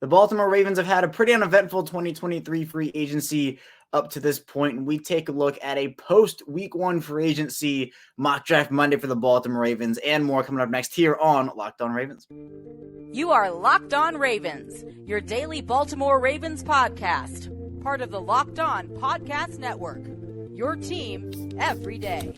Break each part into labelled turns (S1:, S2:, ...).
S1: The Baltimore Ravens have had a pretty uneventful 2023 free agency up to this point, and we take a look at a post-week one free agency mock draft Monday for the Baltimore Ravens and more coming up next here on Locked On Ravens.
S2: You are Locked On Ravens, your daily Baltimore Ravens podcast, part of the Locked On Podcast Network, your team every day.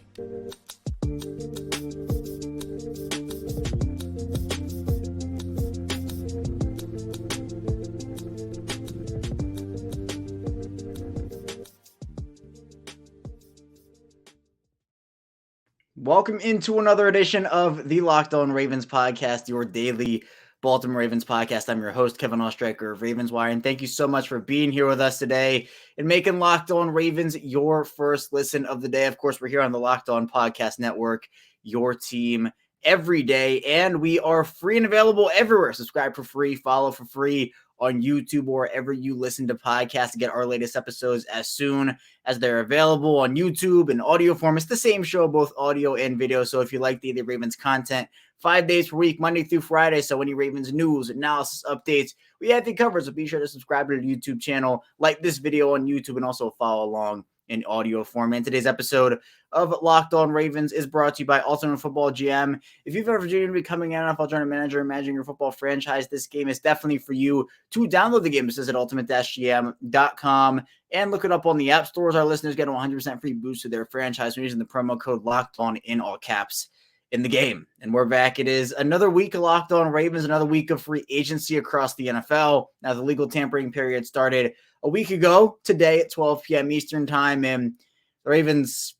S1: Welcome into another edition of the Locked On Ravens podcast, your daily Baltimore Ravens podcast. I'm your host, Kevin Oestreicher of Ravens Wire, and thank you so much for being here with us today and making Locked On Ravens your first listen of the day. Of course, we're here on the Locked On Podcast Network, your team every day, and we are free and available everywhere. Subscribe for free, follow for free on YouTube or wherever you listen to podcasts to get our latest episodes as soon as they're available on YouTube in audio form. It's the same show, both audio and video. So if you like the Ravens content, 5 days per week, Monday through Friday. So any Ravens news, analysis, updates, we have you covered. So be sure to subscribe to the YouTube channel, like this video on YouTube, and also follow along in audio form. And today's episode of Locked On Ravens is brought to you by Ultimate Football GM. If you've ever dreamed of becoming an NFL general manager, managing your football franchise, this game is definitely for you. To download the game, it says at ultimate-gm.com and look it up on the app stores. Our listeners get a 100% free boost to their franchise when using the promo code Locked On in all caps in the game. And we're back. It is another week of Locked On Ravens, another week of free agency across the NFL. Now, the legal tampering period started a week ago today at 12 p.m. Eastern time, and the Ravens,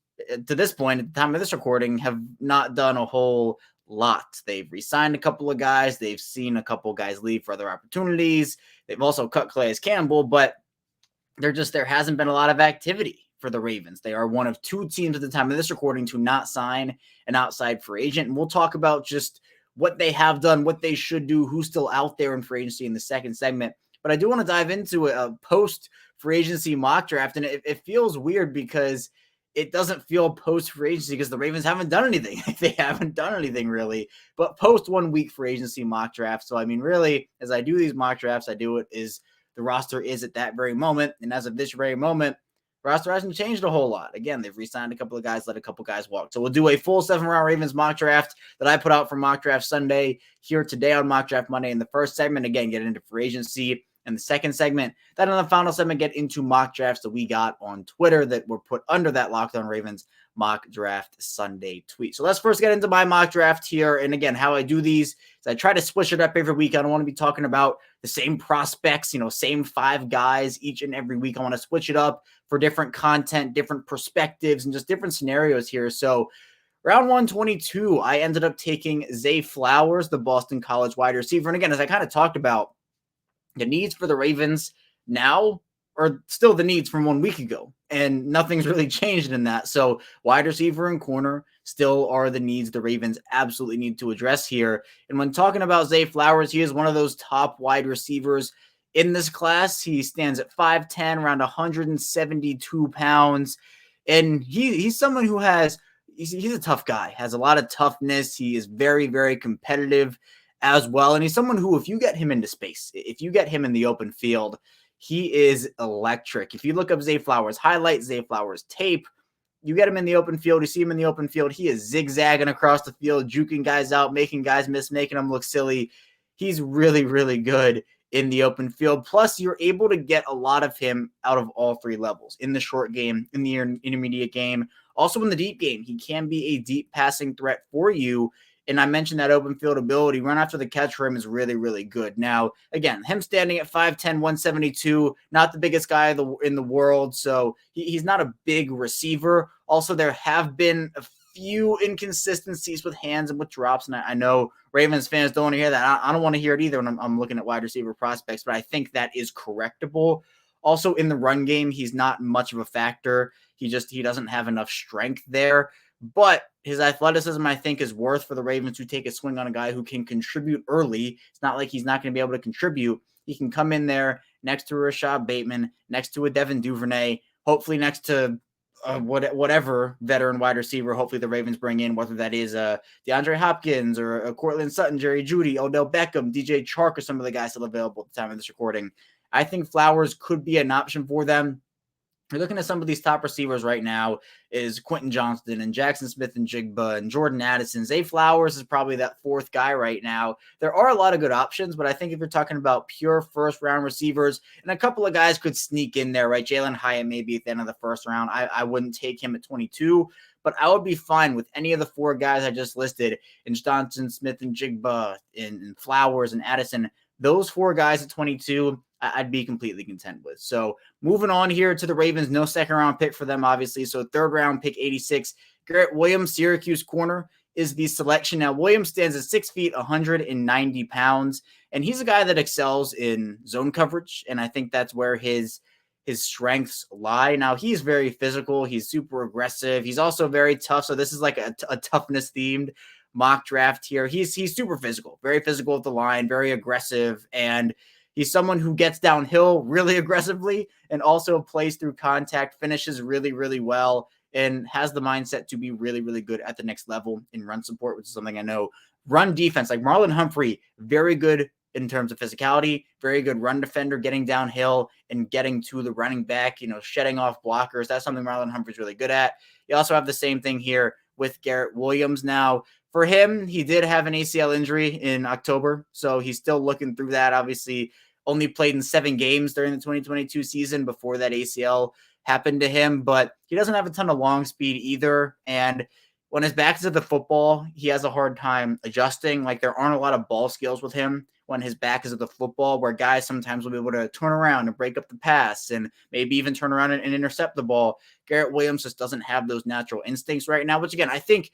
S1: to this point, at the time of this recording, have not done a whole lot. They've re-signed a couple of guys. They've seen a couple of guys leave for other opportunities. They've also cut Calais Campbell, but there hasn't been a lot of activity for the Ravens. They are one of two teams at the time of this recording to not sign an outside free agent. And we'll talk about just what they have done, what they should do, who's still out there in free agency in the second segment. But I do want to dive into a post-free agency mock draft, and it feels weird because it doesn't feel post-free agency because the Ravens haven't done anything. They haven't done anything really, but post-1 week free agency mock draft. So, I mean, really, as I do these mock drafts, I do it as the roster is at that very moment. And as of this very moment, the roster hasn't changed a whole lot. Again, they've re-signed a couple of guys, let a couple guys walk. So we'll do a full 7-round Ravens mock draft that I put out for Mock Draft Sunday here today on Mock Draft Monday. In the first segment, again, get into free agency. And the second segment, then in the final segment, get into mock drafts that we got on Twitter that were put under that Locked On Ravens mock draft Sunday tweet. So let's first get into my mock draft here. And again, how I do these is I try to switch it up every week. I don't want to be talking about the same prospects, same 5 guys each and every week. I want to switch it up for different content, different perspectives, and just different scenarios here. So round 122, I ended up taking Zay Flowers, the Boston College wide receiver. And again, as I kind of talked about, the needs for the Ravens now are still the needs from 1 week ago, and nothing's really changed in that. So wide receiver and corner still are the needs the Ravens absolutely need to address here. And when talking about Zay Flowers, he is one of those top wide receivers in this class. He stands at 5'10", around 172 pounds, and he's someone who he's a tough guy, has a lot of toughness. He is very, very competitive as well. And he's someone who, if you get him into space, if you get him in the open field, he is electric. If you look up Zay Flowers, highlight Zay Flowers tape, you get him in the open field, you see him in the open field, he is zigzagging across the field, juking guys out, making guys miss, making them look silly. He's really, really good in the open field. Plus, you're able to get a lot of him out of all 3 levels, in the short game, in the intermediate game, also in the deep game. He can be a deep passing threat for you. And I mentioned that open field ability. Run after the catch for him is really, really good. Now, again, him standing at 5'10", 172, not the biggest guy in the world. So he's not a big receiver. Also, there have been a few inconsistencies with hands and with drops. And I know Ravens fans don't want to hear that. I don't want to hear it either when I'm looking at wide receiver prospects, but I think that is correctable. Also, in the run game, he's not much of a factor. He doesn't have enough strength there. But his athleticism, I think, is worth for the Ravens to take a swing on a guy who can contribute early. It's not like he's not going to be able to contribute. He can come in there next to a Rashad Bateman, next to a Devin Duvernay, hopefully next to whatever veteran wide receiver, hopefully the Ravens bring in, whether that is DeAndre Hopkins or Cortland Sutton, Jerry Jeudy, Odell Beckham, DJ Chark, or some of the guys still available at the time of this recording. I think Flowers could be an option for them. You're looking at some of these top receivers right now is Quentin Johnston and Jackson Smith and Jigba and Jordan Addison. Zay Flowers is probably that fourth guy right now. There are a lot of good options, but I think if you're talking about pure first-round receivers, and a couple of guys could sneak in there, right? Jalen Hyatt maybe at the end of the first round. I wouldn't take him at 22, but I would be fine with any of the four guys I just listed, in Johnston, Smith, and Jigba, and Flowers, and Addison. Those four guys at 22, I'd be completely content with. So moving on here to the Ravens, no second round pick for them, obviously. So third round pick 86, Garrett Williams, Syracuse corner, is the selection. Now, Williams stands at 6 feet, 190 pounds, and he's a guy that excels in zone coverage, and I think that's where his strengths lie. Now, he's very physical. He's super aggressive. He's also very tough. So this is like a toughness themed mock draft here. He's super physical, very physical at the line, very aggressive, and he's someone who gets downhill really aggressively and also plays through contact, finishes really, really well, and has the mindset to be really, really good at the next level in run support, which is something I know. Run defense, like Marlon Humphrey, very good in terms of physicality, very good run defender, getting downhill and getting to the running back, shedding off blockers. That's something Marlon Humphrey's really good at. You also have the same thing here with Garrett Williams. Now, for him, he did have an ACL injury in October, so he's still looking through that. Obviously, only played in 7 games during the 2022 season before that ACL happened to him, but he doesn't have a ton of long speed either. And when his back is to the football, he has a hard time adjusting. Like, there aren't a lot of ball skills with him when his back is at the football, where guys sometimes will be able to turn around and break up the pass and maybe even turn around and intercept the ball. Garrett Williams just doesn't have those natural instincts right now, which again, I think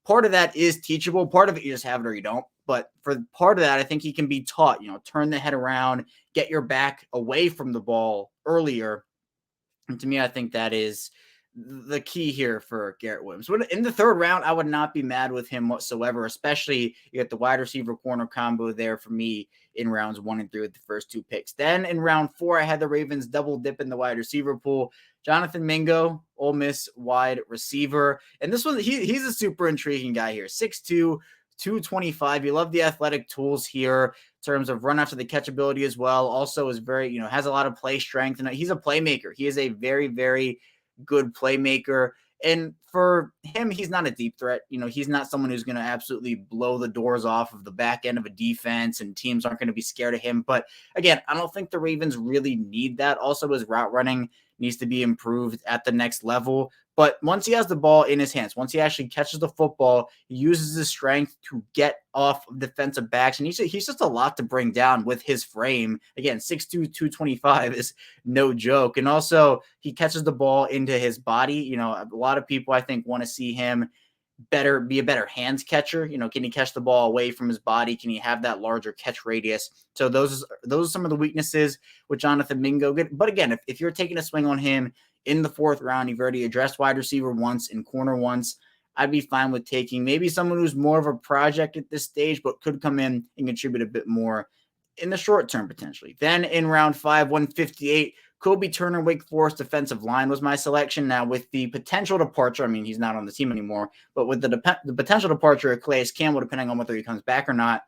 S1: part of that is teachable. Part of it you just have it or you don't. But for part of that, I think he can be taught, turn the head around, get your back away from the ball earlier. And to me, I think that is the key here for Garrett Williams. In the third round, I would not be mad with him whatsoever, especially you get the wide receiver corner combo there for me in rounds 1 and 3 with the first 2 picks. Then in round 4, I had the Ravens double dip in the wide receiver pool. Jonathan Mingo, Ole Miss wide receiver. And this one, he's a super intriguing guy here. 6'2", 225. You love the athletic tools here in terms of run after the catch ability as well. Also is very, has a lot of play strength, and he's a playmaker. He is a very, very good playmaker. And for him, he's not a deep threat. He's not someone who's going to absolutely blow the doors off of the back end of a defense and teams aren't going to be scared of him. But again, I don't think the Ravens really need that. Also, his route running needs to be improved at the next level. But once he has the ball in his hands, once he actually catches the football, he uses his strength to get off defensive backs. And he's just a lot to bring down with his frame. Again, 6'2", 225 is no joke. And also, he catches the ball into his body. A lot of people, I think, want to see him be a better hands catcher. Can he catch the ball away from his body? Can he have that larger catch radius? So those are some of the weaknesses with Jonathan Mingo. But again, if you're taking a swing on him in the 4th round, you've already addressed wide receiver once and corner once, I'd be fine with taking maybe someone who's more of a project at this stage, but could come in and contribute a bit more in the short term, potentially. Then in round 5, 158, Kobe Turner, Wake Forest defensive line was my selection. Now, with the potential departure, he's not on the team anymore, but with the potential departure of Calais Campbell, depending on whether he comes back or not,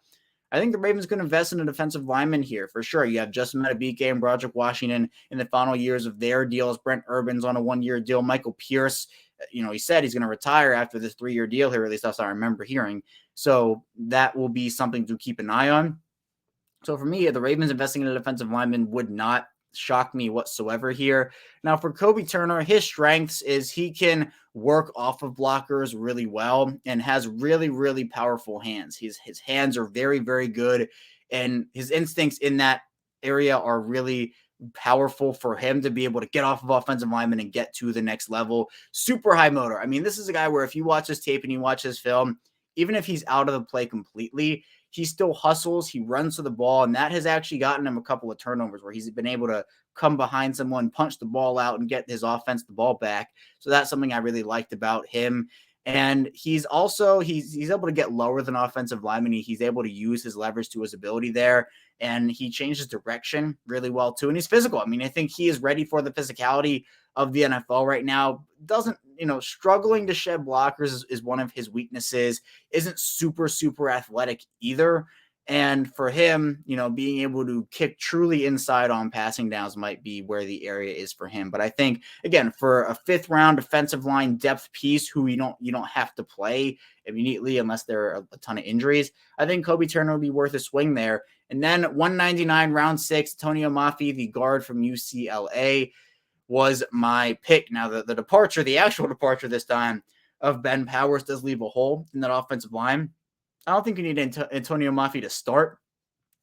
S1: I think the Ravens going to invest in a defensive lineman here for sure. You have Justin Madubuike and Broderick Washington in the final years of their deals. Brent Urban's on a 1-year deal. Michael Pierce, he said he's going to retire after this 3-year deal here, at least that's what I remember hearing. So that will be something to keep an eye on. So for me, the Ravens investing in a defensive lineman would not shock me whatsoever here. Now for Kobe Turner, his strengths is he can work off of blockers really well and has really, really powerful hands. His hands are very, very good, and his instincts in that area are really powerful for him to be able to get off of offensive linemen and get to the next level. Super high motor. This is a guy where if you watch his tape and you watch his film, even if he's out of the play completely, he still hustles, he runs to the ball, and that has actually gotten him a couple of turnovers where he's been able to come behind someone, punch the ball out, and get his offense the ball back. So that's something I really liked about him. And he's also he's able to get lower than offensive lineman. He's able to use his leverage to his ability there, and he changes direction really well too. And he's physical. I mean, I think he is ready for the physicality of the NFL right now. Doesn't, struggling to shed blockers is one of his weaknesses. Isn't super athletic either. And for him, being able to kick truly inside on passing downs might be where the area is for him. But I think, again, for a 5th round defensive line depth piece who you don't have to play immediately unless there are a ton of injuries, I think Kobe Turner would be worth a swing there. And then 199 round 6, Tonio Mafi, the guard from UCLA, was my pick. Now, the actual departure this time of Ben Powers does leave a hole in that offensive line. I don't think you need Antonio Mafi to start.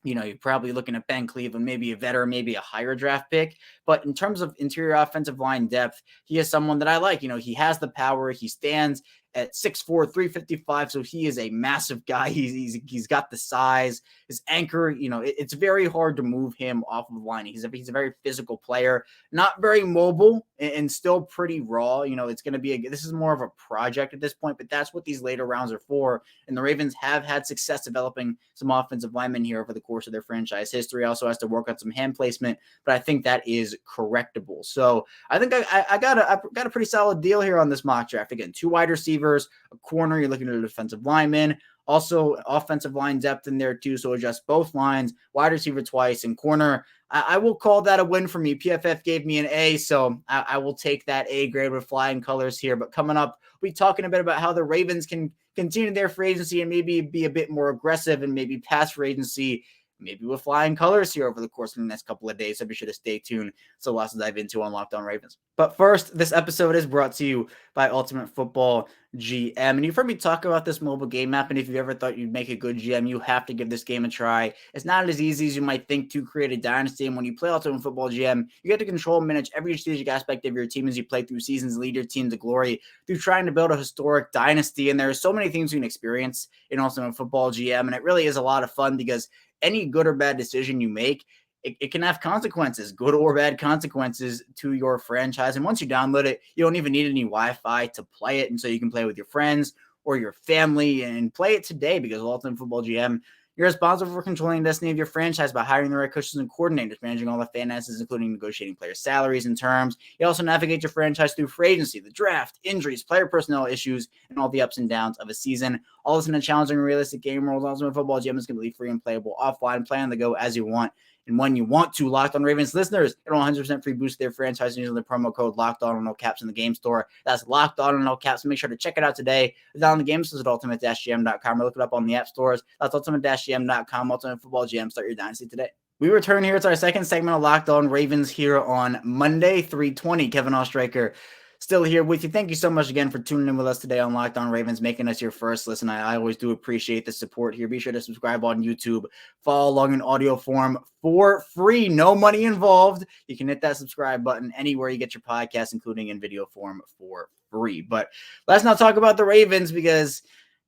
S1: You're probably looking at Ben Cleveland, maybe a veteran, maybe a higher draft pick. But in terms of interior offensive line depth, he is someone that I like. He has the power. He stands at 6'4", 355, so he is a massive guy. He's got the size. His anchor, it's very hard to move him off of the line. He's a very physical player, not very mobile and still pretty raw. It's going to be this is more of a project at this point, but that's what these later rounds are for. And the Ravens have had success developing some offensive linemen here over the course of their franchise history. Also has to work on some hand placement, but I think that is correctable. So I think I got a pretty solid deal here on this mock draft. Again, 2 wide receivers, a corner, you're looking at a defensive lineman, also offensive line depth in there too, so adjust both lines, wide receiver twice, and corner. I will call that a win for me. PFF gave me an A, so I will take that A grade with flying colors here. But coming up, we'll be talking a bit about how the Ravens can continue their free agency and maybe be a bit more aggressive and maybe pass free agency, maybe with flying colors here over the course of the next couple of days. So be sure to stay tuned. So lots to dive into on Locked On Ravens. But first, this episode is brought to you by Ultimate Football GM. And you've heard me talk about this mobile game map. And if you've ever thought you'd make a good GM, you have to give this game a try. It's not as easy as you might think to create a dynasty. And when you play Ultimate Football GM, you get to control and manage every strategic aspect of your team as you play through seasons, lead your team to glory through trying to build a historic dynasty. And there are so many things you can experience in Ultimate Football GM. And it really is a lot of fun because any good or bad decision you make, it can have consequences, good or bad consequences to your franchise. And once you download it, you don't even need any Wi-Fi to play it. And so you can play with your friends or your family and play it today because Ultimate Football GM, you're responsible for controlling the destiny of your franchise by hiring the right coaches and coordinators, managing all the finances, including negotiating player salaries and terms. You also navigate your franchise through free agency, the draft, injuries, player personnel issues, and all the ups and downs of a season. All this in a challenging and realistic game world. Ultimate Football GM is completely free and playable offline. Play on the go as you want and when you want to. Locked On Ravens listeners get 100% free boost to their franchise using the promo code Locked On with no caps in the game store. That's Locked On with no caps. So make sure to check it out today. It's down in the game stores at ultimate-gm.com or look it up on the app stores. That's ultimate-gm.com. Ultimate Football GM. Start your dynasty today. We return here to our second segment of Locked On Ravens here on Monday, 3/20. Kevin Oestreicher still here with you. Thank you so much again for tuning in with us today on Locked On Ravens, making us your first listen. I always do appreciate the support here. Be sure to subscribe on YouTube, follow along in audio form for free, no money involved. You can hit that subscribe button anywhere you get your podcast, including in video form for free. But let's not talk about the Ravens because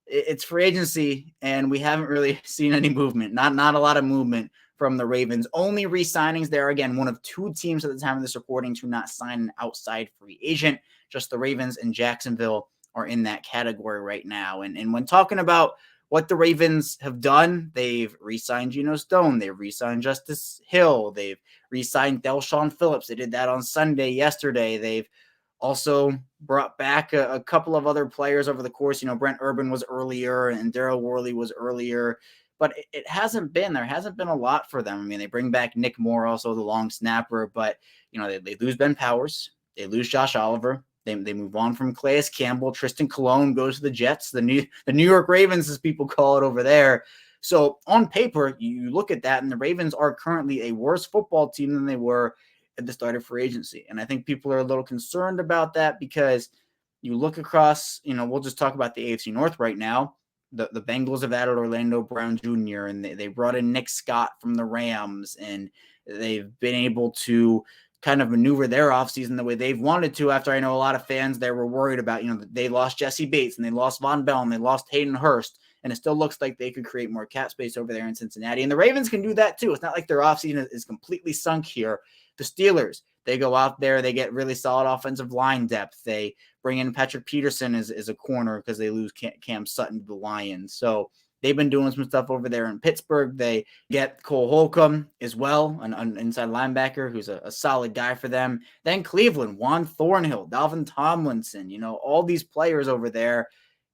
S1: it's free agency and we haven't really seen any movement. Not a lot of movement from the Ravens. Only re-signings there. Again, one of 2 teams at the time of this recording to not sign an outside free agent. Just the Ravens and Jacksonville are in that category right now. And when talking about what the Ravens have done, they've re-signed Geno Stone. They've re-signed Justice Hill. They've re-signed Delshon Phillips. They did that on Sunday yesterday. They've also brought back a couple of other players over the course. Brent Urban was earlier and Darryl Worley was earlier. But there hasn't been a lot for them. I mean, they bring back Nick Moore, also the long snapper, but they lose Ben Powers, they lose Josh Oliver, they move on from Calais Campbell. Tristan Colon goes to the Jets, the New York Ravens, as people call it over there. So on paper, you look at that, and the Ravens are currently a worse football team than they were at the start of free agency. And I think people are a little concerned about that because you look across, we'll just talk about the AFC North right now. The Bengals have added Orlando Brown Jr. and they brought in Nick Scott from the Rams, and they've been able to kind of maneuver their offseason the way they've wanted to after I know a lot of fans there were worried about, they lost Jesse Bates and they lost Von Bell and they lost Hayden Hurst, and it still looks like they could create more cap space over there in Cincinnati. And the Ravens can do that too. It's not like their offseason is completely sunk here. The Steelers, They go out there, they get really solid offensive line depth. They bring in Patrick Peterson as a corner because they lose Cam Sutton to the Lions. So they've been doing some stuff over there in Pittsburgh. They get Cole Holcomb as well, an inside linebacker who's a solid guy for them. Then Cleveland, Juan Thornhill, Dalvin Tomlinson, all these players over there.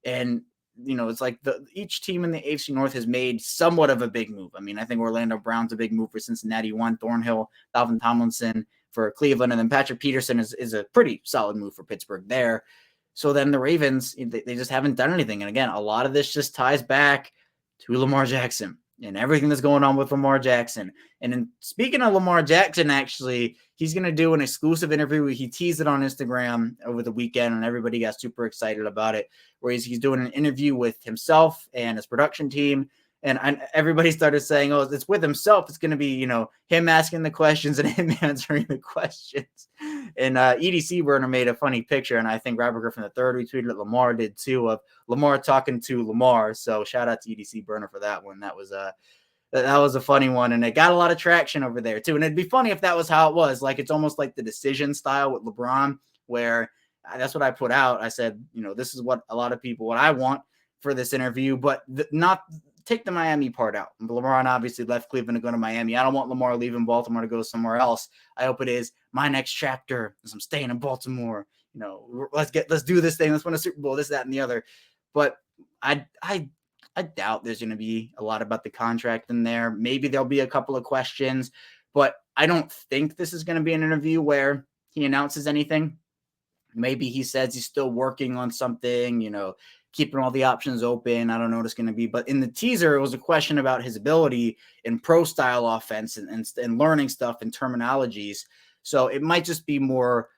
S1: And, it's like each team in the AFC North has made somewhat of a big move. I mean, I think Orlando Brown's a big move for Cincinnati, Juan Thornhill, Dalvin Tomlinson for Cleveland, and then Patrick Peterson is a pretty solid move for Pittsburgh there. So then the Ravens, they just haven't done anything. And again, a lot of this just ties back to Lamar Jackson and everything that's going on with Lamar Jackson. And speaking of Lamar Jackson, actually, he's going to do an exclusive interview. He teased it on Instagram over the weekend, and everybody got super excited about it, where he's doing an interview with himself and his production team. And everybody started saying, oh, it's with himself. It's going to be, him asking the questions and him answering the questions. And EDC Burner made a funny picture, and I think Robert Griffin III retweeted it. Lamar did too, of Lamar talking to Lamar. So shout out to EDC Burner for that one. That was a funny one, and it got a lot of traction over there too. And it'd be funny if that was how it was. Like, it's almost like the decision style with LeBron, where that's what I put out. I said, this is what I want for this interview, but not take the Miami part out. LeBron obviously left Cleveland to go to Miami. I don't want Lamar leaving Baltimore to go somewhere else. I hope it is my next chapter is I'm staying in Baltimore. Let's do this thing. Let's win a Super Bowl, this, that, and the other. But I doubt there's going to be a lot about the contract in there. Maybe there'll be a couple of questions, but I don't think this is going to be an interview where he announces anything. Maybe he says he's still working on something, keeping all the options open. I don't know what it's going to be. But in the teaser, it was a question about his ability in pro-style offense and learning stuff and terminologies. So it might just be more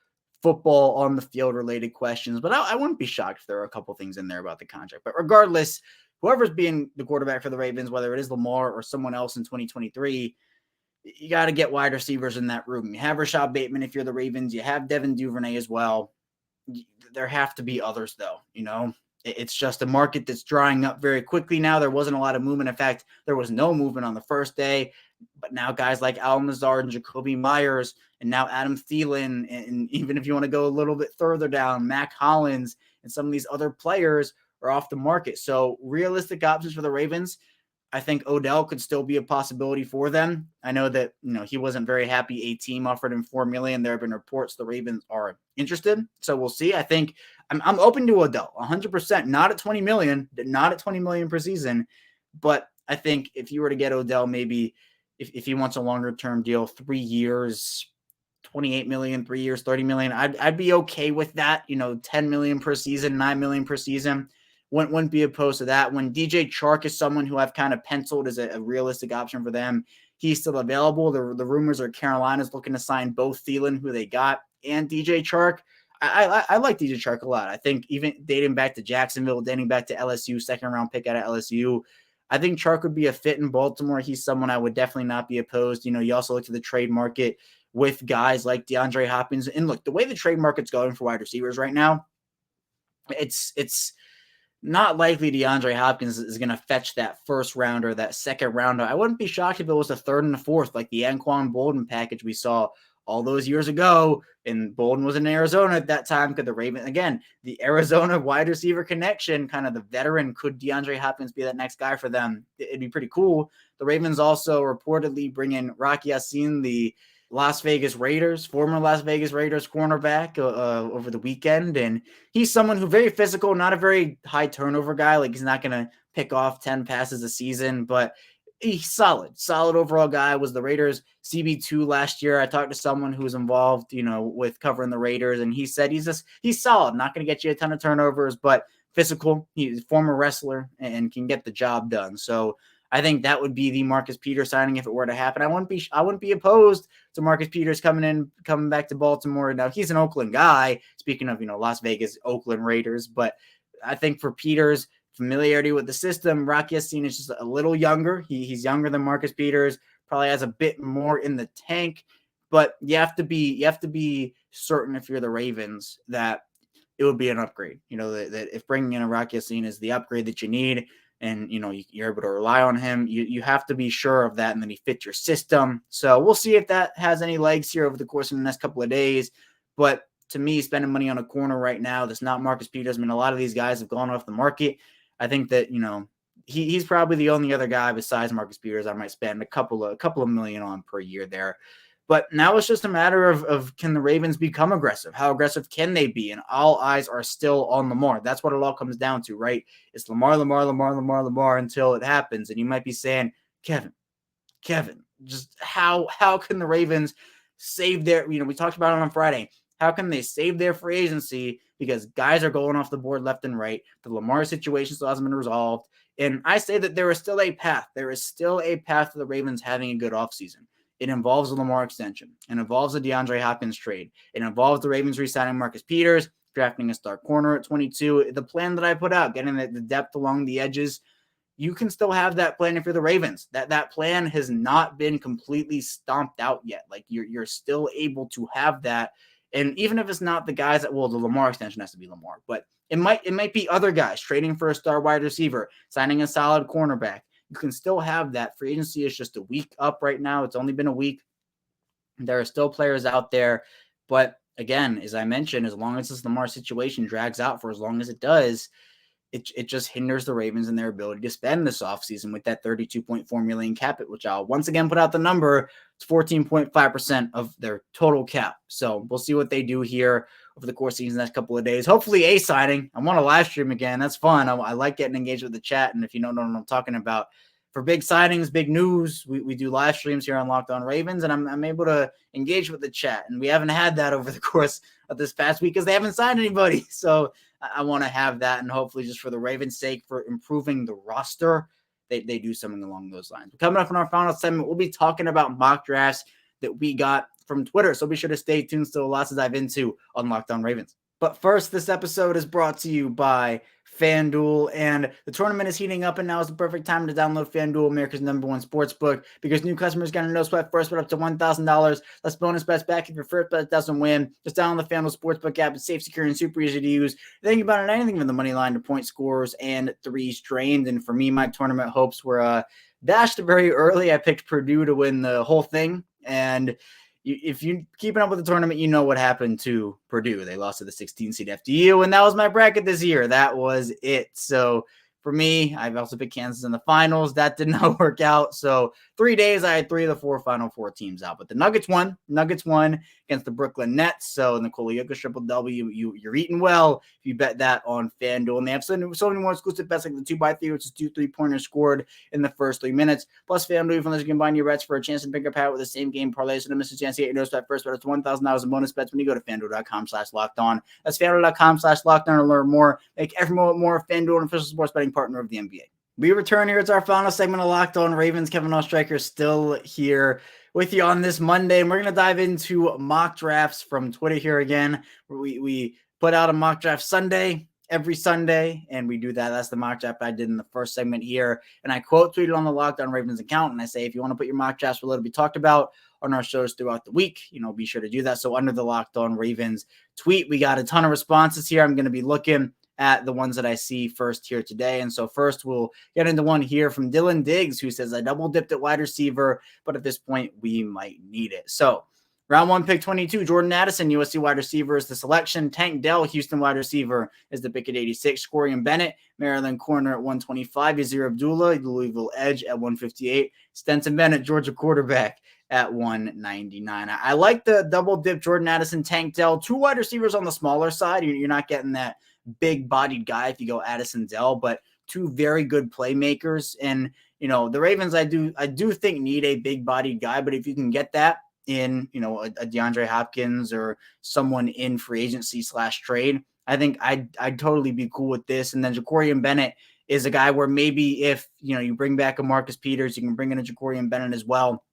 S1: football on the field related questions. But I wouldn't be shocked if there are a couple things in there about the contract. But regardless, whoever's being the quarterback for the Ravens, whether it is Lamar or someone else in 2023, you got to get wide receivers in that room. You have Rashad Bateman if you're the Ravens. You have Devin Duvernay as well. There have to be others, though, It's just a market that's drying up very quickly now. There wasn't a lot of movement. In fact, there was no movement on the first day. But now guys like Allen Lazard and Jacoby Myers, and now Adam Thielen, and even if you want to go a little bit further down, Mac Hollins and some of these other players are off the market. So realistic options for the Ravens, I think Odell could still be a possibility for them. I know that, he wasn't very happy. A team offered him $4 million. There have been reports the Ravens are interested. So we'll see. I think I'm open to Odell 100%, not at $20 million per season. But I think if you were to get Odell, maybe if he wants a longer term deal, 3 years, $28 million, 3 years, $30 million, I'd be okay with that. $10 million per season, $9 million per season. Wouldn't be opposed to that. When DJ Chark is someone who I've kind of penciled as a realistic option for them, he's still available. The rumors are Carolina's looking to sign both Thielen, who they got, and DJ Chark. I like DJ Chark a lot. I think even dating back to Jacksonville, dating back to LSU, second round pick out of LSU, I think Chark would be a fit in Baltimore. He's someone I would definitely not be opposed. You also look to the trade market with guys like DeAndre Hopkins. And look, the way the trade market's going for wide receivers right now, it's not likely DeAndre Hopkins is going to fetch that first rounder, that second rounder. I wouldn't be shocked if it was a third and a fourth, like the Anquan Bolden package we saw all those years ago. And Bolden was in Arizona at that time. Could the Ravens, again, the Arizona wide receiver connection, kind of the veteran, could DeAndre Hopkins be that next guy for them? It'd be pretty cool. The Ravens also reportedly bring in Rocky Yassin, the former Las Vegas Raiders cornerback over the weekend. And he's someone who very physical, not a very high turnover guy. Like, he's not going to pick off 10 passes a season, but he's solid overall guy. Was the Raiders CB2 last year. I talked to someone who was involved, with covering the Raiders, and he said he's solid, not going to get you a ton of turnovers, but physical. He's a former wrestler and can get the job done. So I think that would be the Marcus Peters signing if it were to happen. I wouldn't be opposed to Marcus Peters coming back to Baltimore. Now, he's an Oakland guy, speaking of, Las Vegas, Oakland Raiders, but I think for Peters, familiarity with the system, Rocky Yassin is just a little younger. He's younger than Marcus Peters, probably has a bit more in the tank, but you have to be certain if you're the Ravens that it would be an upgrade. That if bringing in a Rocky Yassin is the upgrade that you need. and, you're able to rely on him, you have to be sure of that and that he fits your system. So we'll see if that has any legs here over the course of the next couple of days. But to me, spending money on a corner right now that's not Marcus Peters, I mean, a lot of these guys have gone off the market. I think that, he's probably the only other guy besides Marcus Peters I might spend a couple of million on per year there. But now it's just a matter of can the Ravens become aggressive? How aggressive can they be? And all eyes are still on Lamar. That's what it all comes down to, right? It's Lamar until it happens. And you might be saying, Kevin, just how can the Ravens save their, we talked about it on Friday. How can they save their free agency? Because guys are going off the board left and right. The Lamar situation still hasn't been resolved. And I say that there is still a path. There is still a path to the Ravens having a good offseason. It involves a Lamar extension. It involves a DeAndre Hopkins trade. It involves the Ravens re-signing Marcus Peters, drafting a star corner at 22. The plan that I put out, getting the depth along the edges, you can still have that plan if you're the Ravens. That plan has not been completely stomped out yet. Like you're still able to have that. And even if it's not the guys the Lamar extension has to be Lamar, but it might be other guys trading for a star wide receiver, signing a solid cornerback. You can still have that. Free agency is just a week up right now. It's only been a week. There are still players out there. But again, as I mentioned, as long as this Lamar situation drags out for as long as it does, it just hinders the Ravens in their ability to spend this offseason with that $32.4 million cap, which I'll once again put out the number. It's 14.5% of their total cap. So we'll see what they do here over the course of these next couple of days. Hopefully a signing. I want to live stream again. That's fun. I like getting engaged with the chat. And if you don't know what I'm talking about, for big signings, big news, we do live streams here on Locked On Ravens, and I'm able to engage with the chat. And we haven't had that over the course of this past week because they haven't signed anybody. So I want to have that, and hopefully just for the Ravens' sake, for improving the roster, they do something along those lines. But coming up in our final segment, we'll be talking about mock drafts that we got from Twitter. So be sure to stay tuned. Still lots to dive into on Locked On Ravens. But first, this episode is brought to you by FanDuel, and the tournament is heating up, and now is the perfect time to download FanDuel, America's #1 sportsbook, because new customers get a no sweat first bet up to $1,000. That's bonus bets back if your first bet doesn't win. Just download the FanDuel sportsbook app. It's safe, secure, and super easy to use. Think about it, anything from the money line to point scores and threes drained. And for me, my tournament hopes were dashed very early. I picked Purdue to win the whole thing, and if you're keeping up with the tournament, you know what happened to Purdue. They lost to the 16 seed FDU, and that was my bracket this year. That was it. So for me, I've also picked Kansas in the finals. That did not work out. So 3 days, I had 3 of the 4 Final Four teams out. But the Nuggets won. Nuggets won against the Brooklyn Nets. So Nikola Jokic triple-double, you're eating well if you bet that on FanDuel. And they have so many more exclusive bets, like the 2x3, which is 2 3-pointers scored in the first 3 minutes. Plus FanDuel, you can combine your bets for a chance to pick up hat with the same game parlay. So don't miss a chance to get your nose bet first. But it's $1,000 in bonus bets when you go to FanDuel.com/lockedon. That's FanDuel.com/lockedon to learn more. Make every moment more. FanDuel, an official sports betting partner of the NBA. We return here. It's our final segment of Locked On Ravens. Kevin Oestreicher still here with you on this Monday, and we're going to dive into mock drafts from Twitter here again. We put out a mock draft Sunday every Sunday, and we do that. That's the mock draft I did in the first segment here, and I quote tweeted on the Locked On Ravens account, and I say, if you want to put your mock drafts below to be talked about on our shows throughout the week, be sure to do that. So under the Locked On Ravens tweet, we got a ton of responses here. I'm going to be looking at the ones that I see first here today. And so first we'll get into one here from Dylan Diggs, who says, I double dipped at wide receiver, but at this point we might need it. So round 1, pick 22, Jordan Addison, USC wide receiver is the selection. Tank Dell, Houston wide receiver, is the pick at 86. Corian Bennett, Maryland corner at 125. Yazir Abdullah, Louisville edge at 158. Stenson Bennett, Georgia quarterback at 199. I like the double dip Jordan Addison, Tank Dell. 2 wide receivers on the smaller side. You're not getting that big-bodied guy if you go Addison Dell, but 2 very good playmakers. And the Ravens, I do think need a big-bodied guy, but if you can get that in a DeAndre Hopkins or someone in free agency / trade, I think I'd totally be cool with this. And then Jacorian Bennett is a guy where maybe if you bring back a Marcus Peters, you can bring in a Jacorian Bennett as well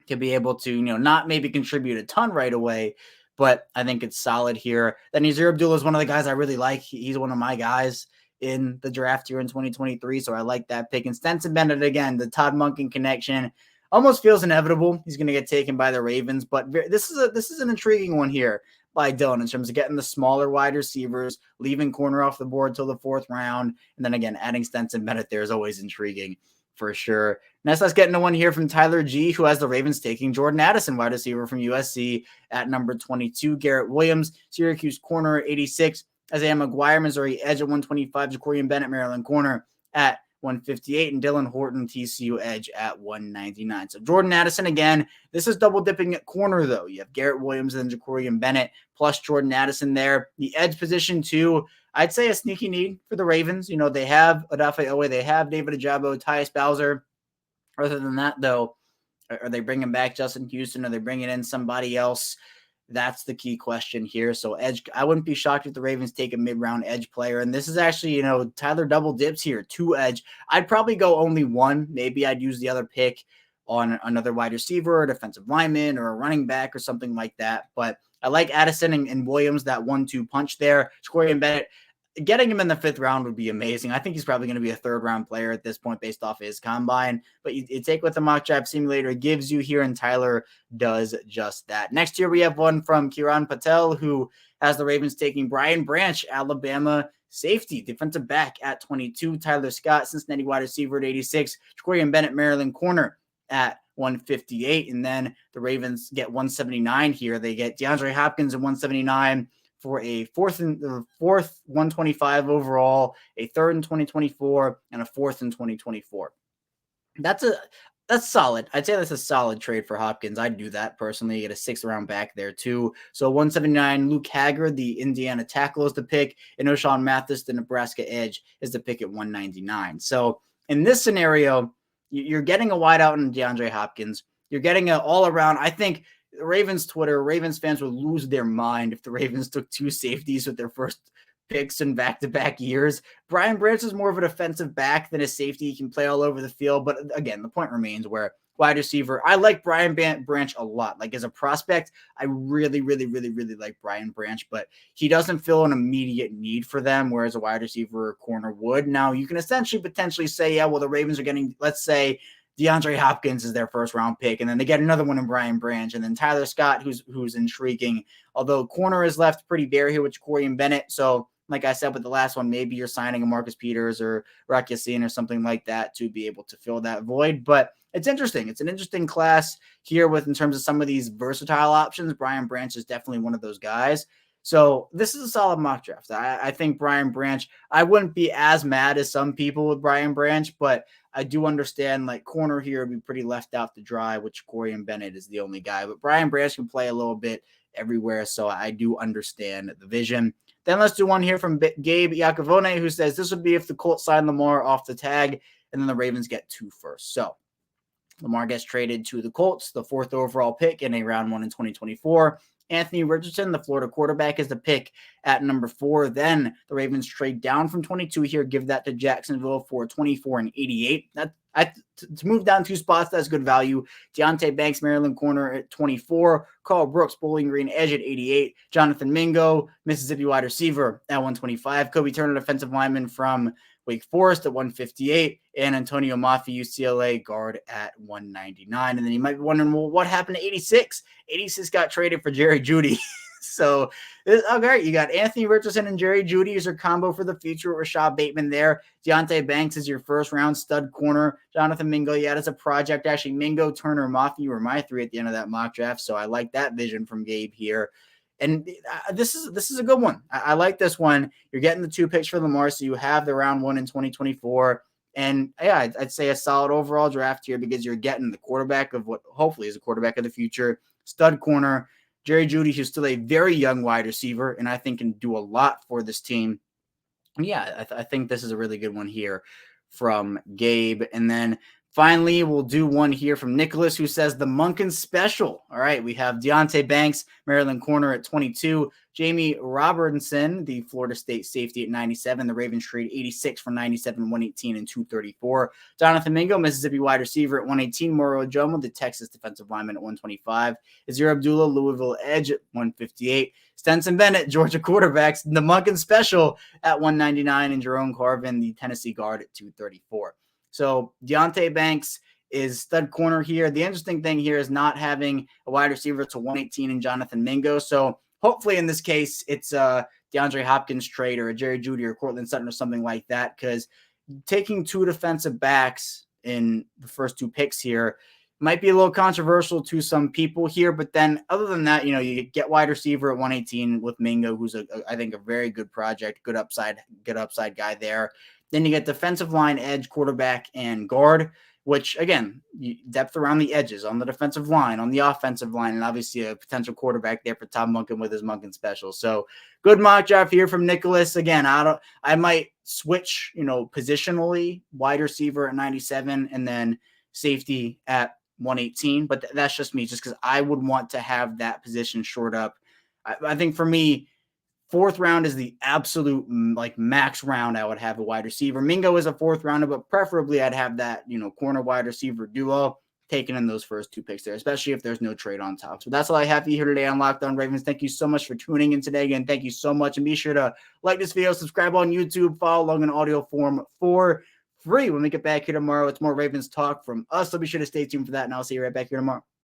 S1: to be able to not maybe contribute a ton right away, but I think it's solid here. Then Yazir Abdullah is one of the guys I really like. He's one of my guys in the draft here in 2023, so I like that pick. And Stenson Bennett, again, the Todd Monken connection almost feels inevitable. He's going to get taken by the Ravens, but this is an intriguing one here. I don't, in terms of getting the smaller wide receivers, leaving corner off the board till the fourth round. And then again, adding Stetson Bennett there is always intriguing for sure. Next, let's get into one here from Tyler G, who has the Ravens taking Jordan Addison, wide receiver from USC, at number 22. Garrett Williams, Syracuse corner at 86. Isaiah McGuire, Missouri edge at 125. Jacorian Bennett, Maryland corner at 158, and Dylan Horton, TCU edge at 199. So Jordan Addison, again, this is double dipping at corner, though. You have Garrett Williams and Jacorian Bennett plus Jordan Addison there. The edge position, too, I'd say a sneaky need for the Ravens. You know, they have Odafe Owe, they have David Ajabo, Tyus Bowser. Other than that, though, are they bringing back Justin Houston? Are they bringing in somebody else? That's the key question here. So edge, I wouldn't be shocked if the Ravens take a mid-round edge player. And this is actually, you know, Tyler double dips here, 2 edge. I'd probably go only 1. Maybe I'd use the other pick on another wide receiver, or defensive lineman, or a running back or something like that. But I like Addison and Williams, that 1-2 punch there. Jacorian Bennett, getting him in the 5th round would be amazing. I think he's probably going to be a 3rd-round player at this point based off his combine. But you take what the mock draft simulator gives you here, and Tyler does just that. Next year, we have one from Kiran Patel, who has the Ravens taking Brian Branch, Alabama safety, defensive back at 22. Tyler Scott, Cincinnati wide receiver at 86. Jacorian Bennett, Maryland corner at 158. And then the Ravens get 179 here. They get DeAndre Hopkins at 179. For a fourth 125 overall, a 3rd in 2024, and a 4th in 2024. That's solid. I'd say that's a solid trade for Hopkins. I'd do that personally. Get a 6th round back there too. So 179, Luke Haggard, the Indiana tackle, is the pick, and O'Shawn Mathis, the Nebraska edge, is the pick at 199. So in this scenario, you're getting a wideout in DeAndre Hopkins. You're getting an all around. I think Ravens Twitter, Ravens fans would lose their mind if the Ravens took 2 safeties with their first picks in back-to-back years. Brian Branch is more of a defensive back than a safety. He can play all over the field. But again, the point remains where wide receiver, I like Brian Branch a lot. Like as a prospect, I really, really, really, really like Brian Branch, but he doesn't fill an immediate need for them, whereas a wide receiver or corner would. Now, you can essentially potentially say, yeah, well, the Ravens are getting, let's say, DeAndre Hopkins is their 1st round pick, and then they get another one in Brian Branch, and then Tyler Scott, who's intriguing. Although corner is left pretty bare here with Jacorian Bennett. So, like I said with the last one, maybe you're signing a Marcus Peters or Rock Ya-Sin or something like that to be able to fill that void. But it's interesting. It's an interesting class here in terms of some of these versatile options. Brian Branch is definitely one of those guys. So this is a solid mock draft. I think Brian Branch, I wouldn't be as mad as some people with Brian Branch, but I do understand like corner here would be pretty left out to dry, which Jacorian Bennett is the only guy. But Brian Branch can play a little bit everywhere, so I do understand the vision. Then let's do one here from Gabe Iacovone, who says this would be if the Colts sign Lamar off the tag, and then the Ravens get 2 first. So Lamar gets traded to the Colts, the 4th overall pick in a round 1 in 2024. Anthony Richardson, the Florida quarterback, is the pick at number 4. Then the Ravens trade down from 22 here, give that to Jacksonville for 24 and 88. To move down 2 spots, that's good value. Deontay Banks, Maryland corner at 24. Carl Brooks, Bowling Green edge at 88. Jonathan Mingo, Mississippi wide receiver at 125. Kobe Turner, defensive lineman from Wake Forest at 158, and Antonio Mafi, UCLA guard at 199. And then you might be wondering, well, what happened to 86? 86 got traded for Jerry Jeudy. So, okay, you got Anthony Richardson and Jerry Jeudy as your combo for the future. Rashad Bateman there. Deontay Banks is your 1st round stud corner. Jonathan Mingo, yeah, that's a project. Actually, Mingo, Turner, Mafi were my 3 at the end of that mock draft. So I like that vision from Gabe here. And this is a good one. I like this one. You're getting the 2 picks for Lamar, so you have the round 1 in 2024. And yeah, I'd say a solid overall draft here because you're getting the quarterback of what hopefully is a quarterback of the future, stud corner, Jerry Jeudy, who's still a very young wide receiver, and I think can do a lot for this team. And yeah, I think this is a really good one here from Gabe. And then finally, we'll do one here from Nicholas, who says the Monken special. All right, we have Deontay Banks, Maryland corner at 22. Jamie Robertson, the Florida State safety at 97. The Ravens trade 86 for 97, 118, and 234. Jonathan Mingo, Mississippi wide receiver at 118. Moro Ojomo, the Texas defensive lineman at 125. Azir Abdullah, Louisville edge at 158. Stetson Bennett, Georgia quarterbacks, the Monken special at 199. And Jerome Carvin, the Tennessee guard at 234. So Deontay Banks is stud corner here. The interesting thing here is not having a wide receiver to 118 in Jonathan Mingo. So hopefully in this case, it's a DeAndre Hopkins trade or a Jerry Jeudy or Cortland Sutton or something like that, because taking 2 defensive backs in the first 2 picks here might be a little controversial to some people here. But then other than that, you get wide receiver at 118 with Mingo, who's I think a very good project, good upside guy there. Then you get defensive line, edge, quarterback, and guard, which again, depth around the edges on the defensive line, on the offensive line, and obviously a potential quarterback there for Tom Monken with his Monken special. So good mock draft here from Nicholas. Again, I might switch, positionally, wide receiver at 97 and then safety at 118, but that's just me, just because I would want to have that position shored up. I think for me, 4th round is the absolute max round I would have a wide receiver. Mingo is a 4th rounder, but preferably I'd have that, corner wide receiver duo taken in those first 2 picks there, especially if there's no trade on top. So that's all I have for you here today on Locked On Ravens. Thank you so much for tuning in today. Again, thank you so much. And be sure to like this video, subscribe on YouTube, follow along in audio form for free. When we get back here tomorrow, it's more Ravens talk from us. So be sure to stay tuned for that, and I'll see you right back here tomorrow.